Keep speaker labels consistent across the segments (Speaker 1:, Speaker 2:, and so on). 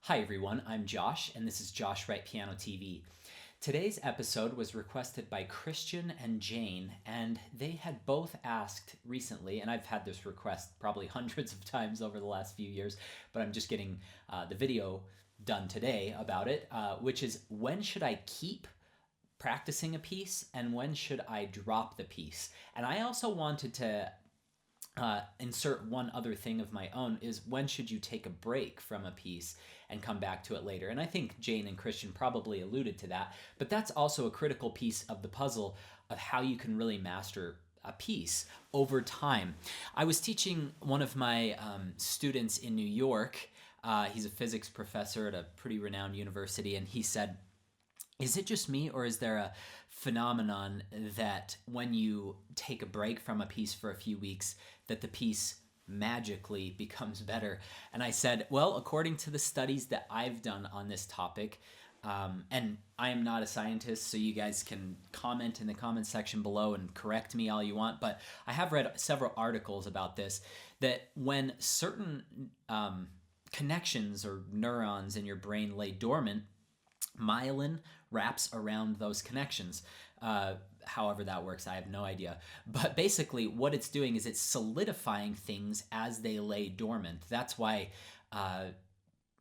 Speaker 1: Hi everyone, I'm Josh, and this is Josh Wright Piano TV. Today's episode was requested by Christian and Jane, and they had both asked recently, and I've had this request probably hundreds of times over the last few years, but I'm just getting the video done today about it, which is when should I keep practicing a piece and when should I drop the piece? And I also wanted to insert one other thing of my own, is when should you take a break from a piece and come back to it later? And I think Jane and Christian probably alluded to that, but that's also a critical piece of the puzzle of how you can really master a piece over time. I was teaching one of my students in New York. He's a physics professor at a pretty renowned university, and he said, is it just me, or is there a phenomenon that when you take a break from a piece for a few weeks, that the piece magically becomes better? And I said, well, according to the studies that I've done on this topic, and I am not a scientist, so you guys can comment in the comment section below and correct me all you want, but I have read several articles about this, that when certain connections or neurons in your brain lay dormant, myelin wraps around those connections. However that works, I have no idea. But basically what it's doing is it's solidifying things as they lay dormant. That's why,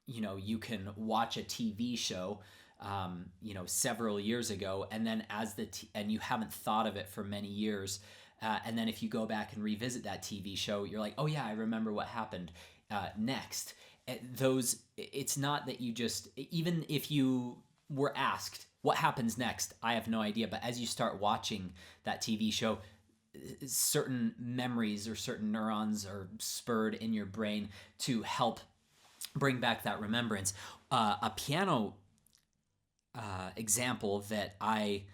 Speaker 1: you can watch a TV show, several years ago, and then and you haven't thought of it for many years. And then if you go back and revisit that TV show, you're like, oh yeah, I remember what happened next. It's not that you just, even if you were asked what happens next, I have no idea, but as you start watching that TV show, certain memories or certain neurons are spurred in your brain to help bring back that remembrance. A piano example that I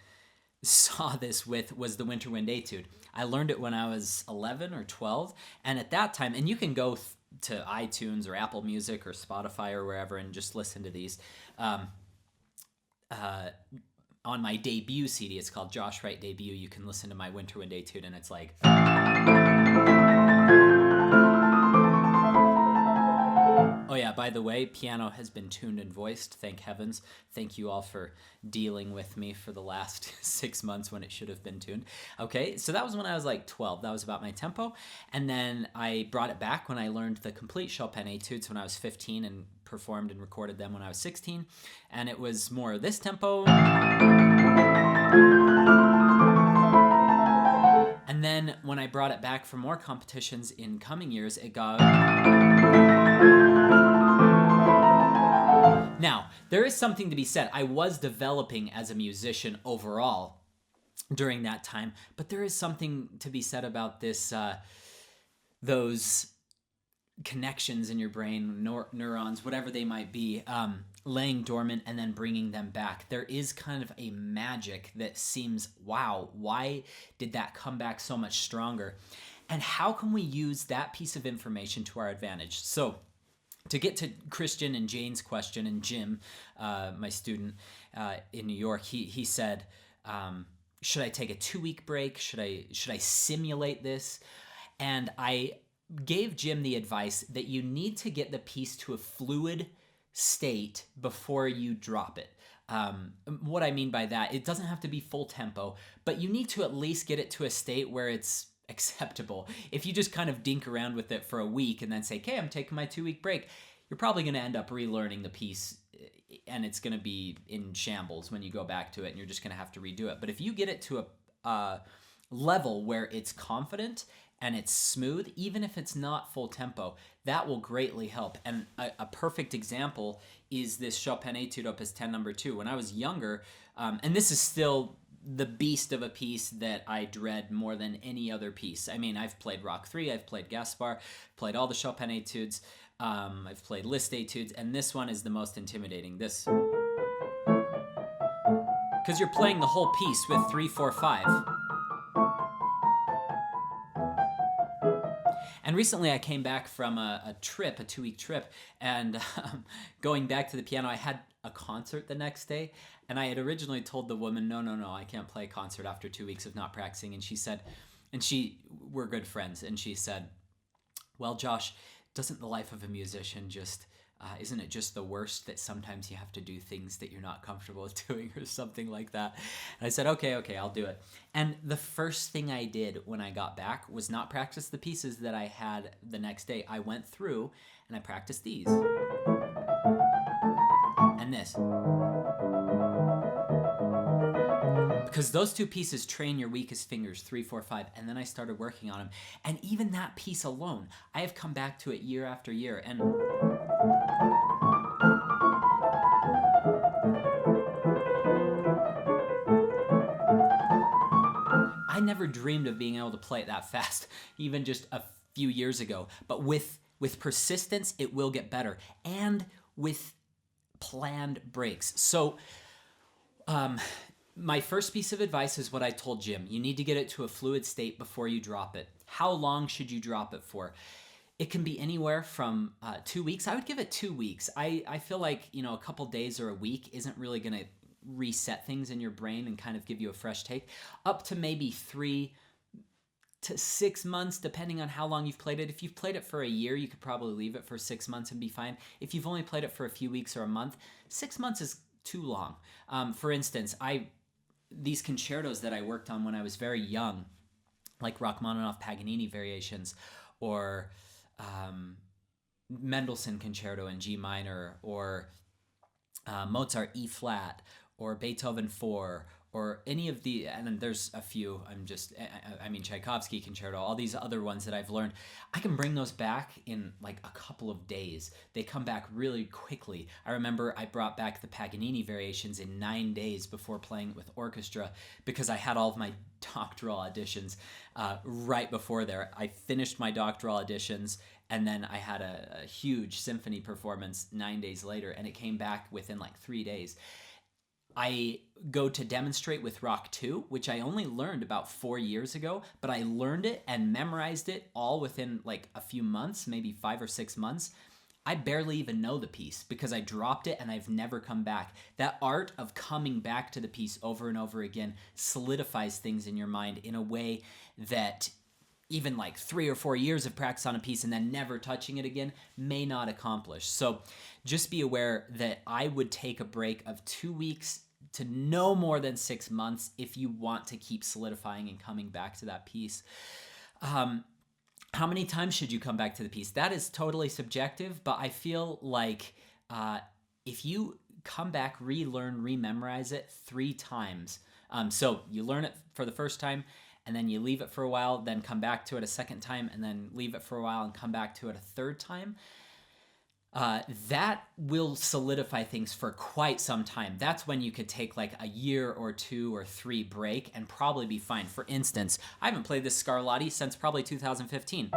Speaker 1: saw this with was the Winter Wind Etude. I learned it when I was 11 or 12, and at that time, and you can go to iTunes or Apple Music or Spotify or wherever and just listen to these. On my debut CD, it's called Josh Wright Debut, you can listen to my Winter Wind Etude, and it's like... Oh yeah, by the way, piano has been tuned and voiced, thank heavens. Thank you all for dealing with me for the last 6 months when it should have been tuned. Okay, so that was when I was like 12. That was about my tempo. And then I brought it back when I learned the complete Chopin etudes when I was 15 and performed and recorded them when I was 16. And it was more this tempo. And then when I brought it back for more competitions in coming years, it got... Now, there is something to be said. I was developing as a musician overall during that time, but there is something to be said about this, those connections in your brain, neurons, whatever they might be, laying dormant and then bringing them back. There is kind of a magic that seems, wow, why did that come back so much stronger? And how can we use that piece of information to our advantage? So, to get to Christian and Jane's question, and Jim, my student in New York, he said, should I take a 2-week break? Should I simulate this? And I gave Jim the advice that you need to get the piece to a fluid state before you drop it. What I mean by that, it doesn't have to be full tempo, but you need to at least get it to a state where it's acceptable. If you just kind of dink around with it for a week and then say, okay, I'm taking my 2-week break, you're probably going to end up relearning the piece, and it's going to be in shambles when you go back to it, and you're just going to have to redo it. But if you get it to a level where it's confident and it's smooth, even if it's not full tempo, that will greatly help. And a perfect example is this Chopin Etude Opus 10 No. 2. When I was younger, and this is still the beast of a piece that I dread more than any other piece. I mean, I've played Rock 3, I've played Gaspar, played all the Chopin etudes, I've played Liszt etudes, and this one is the most intimidating. This, because you're playing the whole piece with 3, 4, 5. And recently I came back from a 2-week trip, and going back to the piano, I had a concert the next day, and I had originally told the woman, no, I can't play a concert after 2 weeks of not practicing, and she said, we're good friends, and she said, well, Josh, doesn't the life of a musician just Isn't it just the worst that sometimes you have to do things that you're not comfortable with doing or something like that? And I said, okay, I'll do it. And the first thing I did when I got back was not practice the pieces that I had the next day. I went through and I practiced these. And this. Because those two pieces train your weakest fingers, 3, 4, 5, and then I started working on them. And even that piece alone, I have come back to it year after year. And I never dreamed of being able to play it that fast, even just a few years ago. But with persistence, it will get better. And with planned breaks. So, my first piece of advice is what I told Jim. You need to get it to a fluid state before you drop it. How long should you drop it for? It can be anywhere from 2 weeks. I would give it 2 weeks. I feel like, a couple days or a week isn't really going to reset things in your brain and kind of give you a fresh take. Up to maybe 3 to 6 months, depending on how long you've played it. If you've played it for a year, you could probably leave it for 6 months and be fine. If you've only played it for a few weeks or a month, 6 months is too long. For instance, these concertos that I worked on when I was very young, like Rachmaninoff Paganini variations, or Mendelssohn Concerto in G minor, or Mozart E flat, or Beethoven 4, or any of the, and there's a few, Tchaikovsky Concerto, all these other ones that I've learned, I can bring those back in like a couple of days. They come back really quickly. I remember I brought back the Paganini variations in 9 days before playing with orchestra because I had all of my doctoral auditions right before there. I finished my doctoral auditions and then I had a huge symphony performance 9 days later, and it came back within like 3 days. I go to demonstrate with Rock 2, which I only learned about 4 years ago, but I learned it and memorized it all within like a few months, maybe 5 or 6 months. I barely even know the piece because I dropped it and I've never come back. That art of coming back to the piece over and over again solidifies things in your mind in a way that even like 3 or 4 years of practice on a piece and then never touching it again may not accomplish. So just be aware that I would take a break of 2 weeks to no more than 6 months if you want to keep solidifying and coming back to that piece. How many times should you come back to the piece? That is totally subjective, but I feel like if you come back, relearn, rememorize it 3 times. So you learn it for the first time, and then you leave it for a while, then come back to it a second time, and then leave it for a while and come back to it a third time. That will solidify things for quite some time. That's when you could take like a year or 2 or 3 break and probably be fine. For instance, I haven't played this Scarlatti since probably 2015.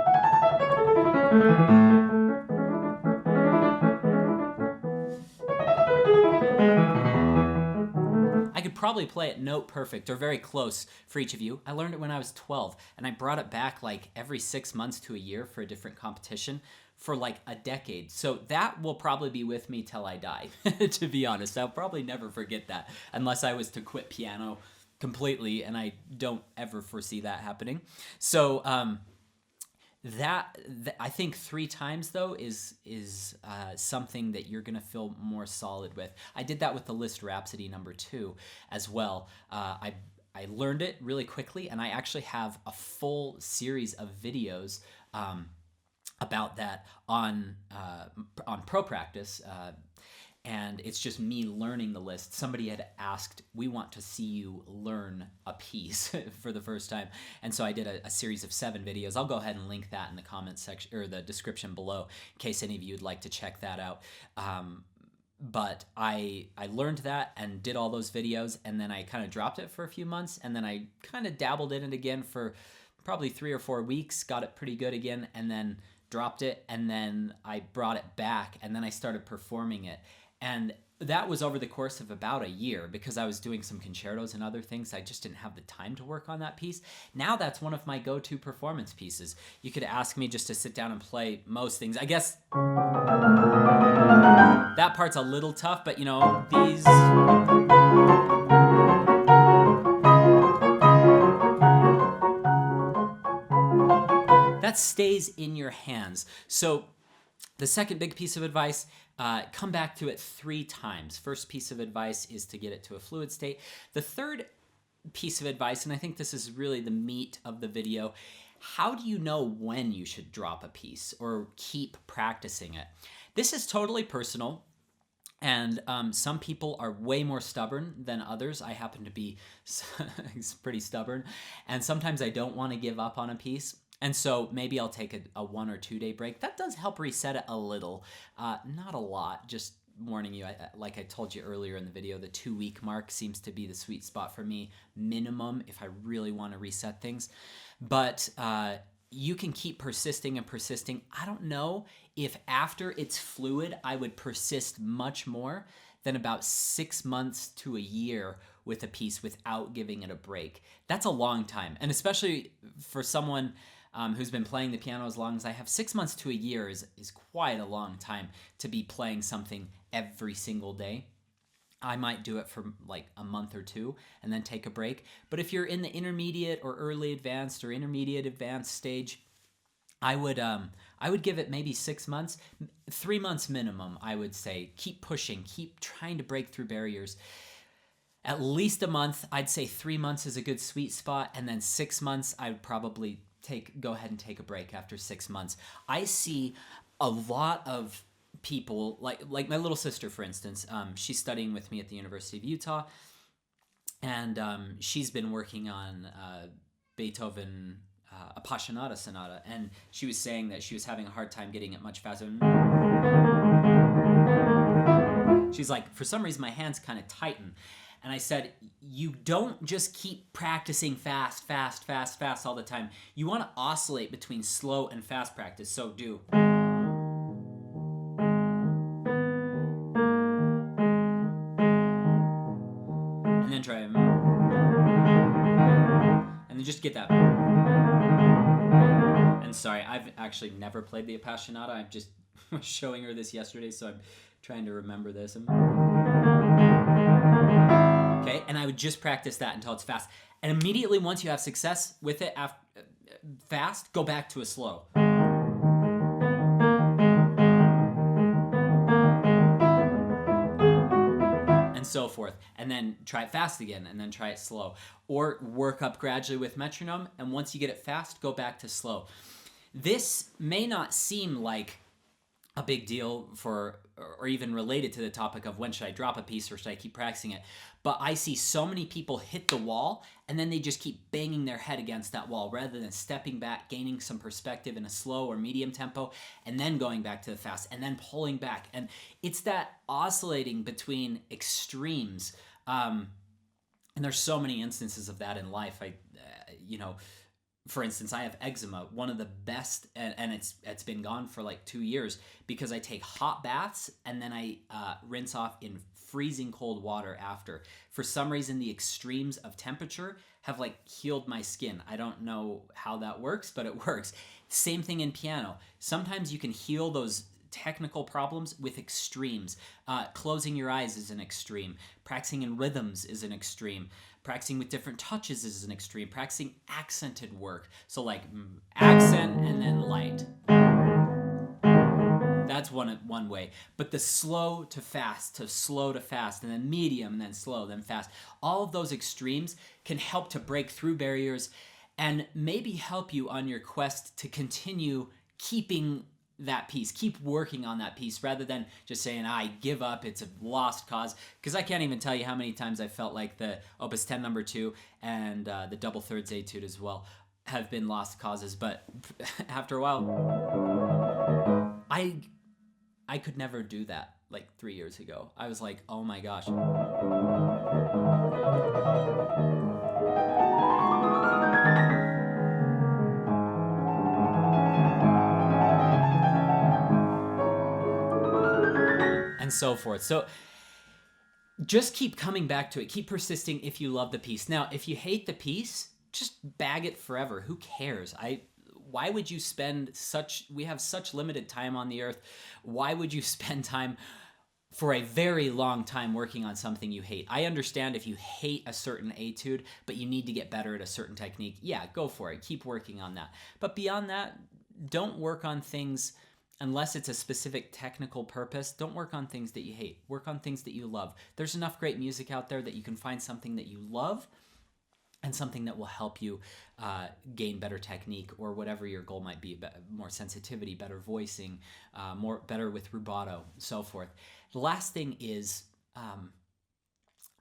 Speaker 1: I could probably play it note perfect or very close for each of you. I learned it when I was 12, and I brought it back like every 6 months to a year for a different competition for like a decade. So that will probably be with me till I die, to be honest. I'll probably never forget that unless I was to quit piano completely, and I don't ever foresee that happening. So that I think 3 times though is something that you're gonna feel more solid with. I did that with the Liszt Rhapsody number 2 as well. I learned it really quickly, and I actually have a full series of videos about that on Pro Practice. And it's just me learning the list. Somebody had asked, we want to see you learn a piece for the first time. And so I did a series of 7 videos. I'll go ahead and link that in the comments section or the description below in case any of you would like to check that out. But I learned that and did all those videos, and then I kind of dropped it for a few months, and then I kind of dabbled in it again for probably 3 or 4 weeks, got it pretty good again, and then dropped it, and then I brought it back, and then I started performing it. And that was over the course of about a year because I was doing some concertos and other things. I just didn't have the time to work on that piece. Now that's one of my go-to performance pieces. You could ask me just to sit down and play most things. I guess that part's a little tough, but you know, these... that stays in your hands. So The second big piece of advice, come back to it 3 times. First piece of advice is to get it to a fluid state. The third piece of advice, and I think this is really the meat of the video, how do you know when you should drop a piece or keep practicing it? This is totally personal, and some people are way more stubborn than others. I happen to be pretty stubborn, and sometimes I don't want to give up on a piece. And so maybe I'll take a 1 or 2 day break. That does help reset it a little, not a lot, just warning you, like I told you earlier in the video, the 2-week mark seems to be the sweet spot for me, minimum, if I really want to reset things. But you can keep persisting and persisting. I don't know if after it's fluid, I would persist much more than about 6 months to a year with a piece without giving it a break. That's a long time. And especially for someone who's been playing the piano as long as I have, 6 months to a year is quite a long time to be playing something every single day. I might do it for like a month or 2 and then take a break. But if you're in the intermediate or early advanced or intermediate advanced stage, I would give it maybe 6 months, 3 months minimum, I would say. Keep pushing, keep trying to break through barriers. At least a month, I'd say 3 months is a good sweet spot, and then 6 months, I would probably go ahead and take a break after 6 months. I see a lot of people, like my little sister, for instance. She's studying with me at the University of Utah, and she's been working on Beethoven Appassionata Sonata, and she was saying that she was having a hard time getting it much faster. She's like, for some reason my hands kind of tighten. And I said, you don't just keep practicing fast all the time. You want to oscillate between slow and fast practice. So do. And then try. And then just get that. And sorry, I've actually never played the Appassionata. I'm just showing her this yesterday, so I'm trying to remember this. Okay, and I would just practice that until it's fast. And immediately once you have success with it fast, go back to a slow. And so forth. And then try it fast again, and then try it slow. Or work up gradually with metronome, and once you get it fast, go back to slow. This may not seem like a big deal for, or even related to the topic of when should I drop a piece or should I keep practicing it. But I see so many people hit the wall and then they just keep banging their head against that wall rather than stepping back, gaining some perspective in a slow or medium tempo, and then going back to the fast and then pulling back. And it's that oscillating between extremes. And there's so many instances of that in life. For instance, I have eczema, one of the best, and it's been gone for like 2 years because I take hot baths and then I rinse off in freezing cold water after. For some reason, the extremes of temperature have like healed my skin. I don't know how that works, but it works. Same thing in piano. Sometimes you can heal those technical problems with extremes. Closing your eyes is an extreme. Practicing in rhythms is an extreme. Practicing with different touches is an extreme. Practicing accented work. So like accent and then light. That's one way. But the slow to fast, to slow to fast, and then medium, then slow, then fast. All of those extremes can help to break through barriers and maybe help you on your quest to continue keeping that piece, keep working on that piece rather than just saying, I give up, it's a lost cause. Because I can't even tell you how many times I felt like the Opus 10 number 2 and the double thirds Etude as well have been lost causes. But after a while, I could never do that like 3 years ago. I was like, oh my gosh. And so forth. So just keep coming back to it. Keep persisting if you love the piece. Now, if you hate the piece, just bag it forever. Who cares? Why would you spend we have such limited time on the earth. Why would you spend time for a very long time working on something you hate? I understand if you hate a certain etude, but you need to get better at a certain technique. Yeah, go for it. Keep working on that. But beyond that, don't work on things unless it's a specific technical purpose, don't work on things that you hate. Work on things that you love. There's enough great music out there that you can find something that you love and something that will help you gain better technique or whatever your goal might be, more sensitivity, better voicing, better with rubato, so forth. The last thing is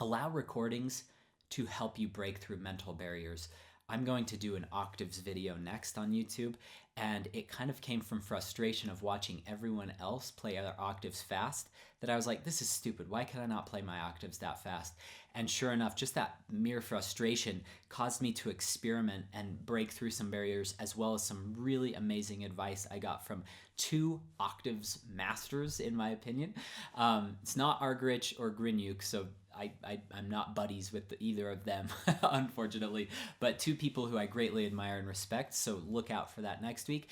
Speaker 1: allow recordings to help you break through mental barriers. I'm going to do an octaves video next on YouTube, and it kind of came from frustration of watching everyone else play their octaves fast, that I was like, this is stupid. Why can I not play my octaves that fast? And sure enough, just that mere frustration caused me to experiment and break through some barriers, as well as some really amazing advice I got from 2 octaves masters, in my opinion. It's not Argerich or Grinyuk, so I'm not buddies with either of them, unfortunately, but 2 people who I greatly admire and respect, so look out for that next week.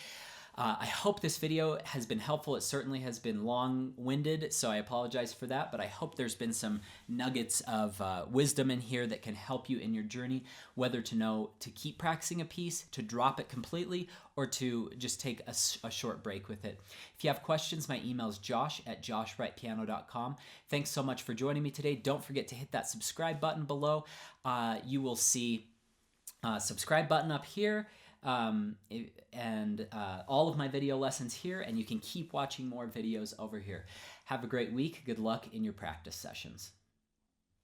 Speaker 1: I hope this video has been helpful. It certainly has been long-winded, so I apologize for that, but I hope there's been some nuggets of wisdom in here that can help you in your journey, whether to know to keep practicing a piece, to drop it completely, or to just take a short break with it. If you have questions, my email is josh@joshwrightpiano.com. Thanks so much for joining me today. Don't forget to hit that subscribe button below. You will see a subscribe button up here, and all of my video lessons here, and you can keep watching more videos over here. Have a great week. Good luck in your practice sessions.